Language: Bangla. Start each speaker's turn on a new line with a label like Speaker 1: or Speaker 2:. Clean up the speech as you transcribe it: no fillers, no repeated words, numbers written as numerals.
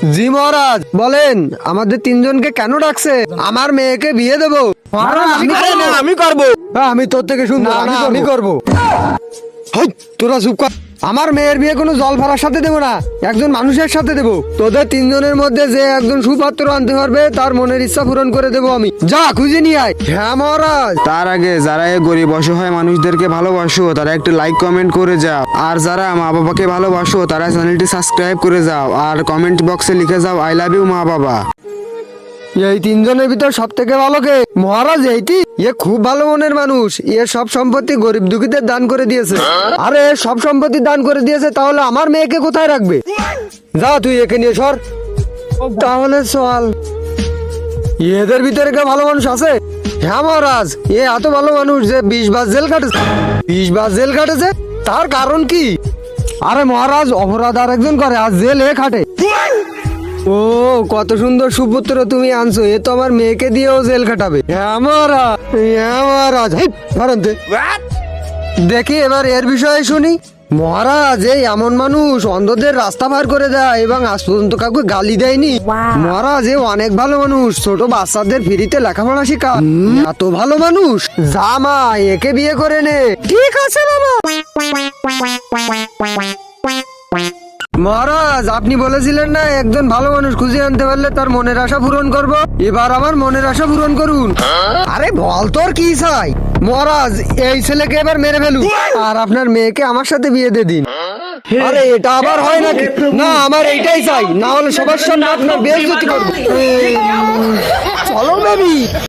Speaker 1: জি মহারাজ, বলেন আমাদের তিনজনকে কেন ডাকছে? আমার মেয়েকে বিয়ে দেবো।
Speaker 2: আমি করবো।
Speaker 1: আমি তোর থেকে শুনবো না, আমি করবো। হেই, তোরা চুপ কর। আমার মেয়ের বিয়ে কোনো জল ভরার সাথে দেবো না, একজন মানুষের সাথে দেবো। তোদের তিনজনের মধ্যে যে একজন সুপাত্র আনতে পারবে তার মনের ইচ্ছা পূরণ করে দেবো আমি। যা খুঁজে নিয়ে আয়। হ্যাঁ মহারাজ।
Speaker 2: তার আগে যারা এই গরিব অসহায় মানুষদেরকে ভালোবাসো তারা একটু লাইক কমেন্ট করে যাও, আর যারা মা বাবাকে ভালোবাসো তারা চ্যানেলটি সাবস্ক্রাইব করে যাও, আর কমেন্ট বক্সে লিখে যাও আই লাভ ইউ মা বাবা।
Speaker 1: এই তিনজনের ভিতর সব থেকে ভালো কে? মহারাজ এইটি। এ খুব ভালো মনের মানুষ, এ সব সম্পত্তি গরিব দুঃখীদের দান করে দিয়েছে। আরে সব সম্পত্তি দান করে দিয়েছে, তাহলে আমার মেয়েকে কোথায় রাখবে? যা তুই একে নিয়ে সর। তাহলে চল। এদের ভিতরে কে ভালো মানুষ আছে? হ্যাঁ মহারাজ, এ এত ভালো মানুষ যে 20 বার জেল কাটেছে। 20 বার জেল কাটেছে, তার কারণ কি? আরে মহারাজ, অপরাধ আর একজন করে আর জেল এ খাটে। ও কত সুন্দর সুপুত্র তুমি আনছো, এ তো আমার মেয়েকে দিয়েও জেল কাটাবে। হ্যাঁ মহারাজ, হ্যাঁ মহারাজ। হেই, ধরেন তো। দেখি এবার এর বিষয়ে শুনি। মহারাজ, এই এমন মানুষ অন্ধদের রাস্তা পার করে দেয় এবং আজ পর্যন্ত কাউকে গালি দেয়নি। মহারাজ, এ অনেক ভালো মানুষ, ছোট বাচ্চাদের ফ্রিতে লেখাপড়া শেখা। এত ভালো মানুষ, যা মা একে বিয়ে করে নে। ঠিক আছে বাবা। মহারাজ, আপনি বলেছিলেন না একজন ভালো মানুষ খুঁজে আনতে পারলে তার মনের আশা পূরণ করব। এবার আমার মনের আশা পূরণ করুন। আরে বল তোর কি চাই? মহারাজ, এই ছেলেকে এবার মেরে ফেলুন আর আপনার মেয়েকে আমার সাথে বিয়ে দিয়ে দিন। আরে এটা আবার হয় নাকি? না, আমার এইটাই চাই, না হলে সবার সামনে আপনার বেইজ্জতি করব। চলো বেবি।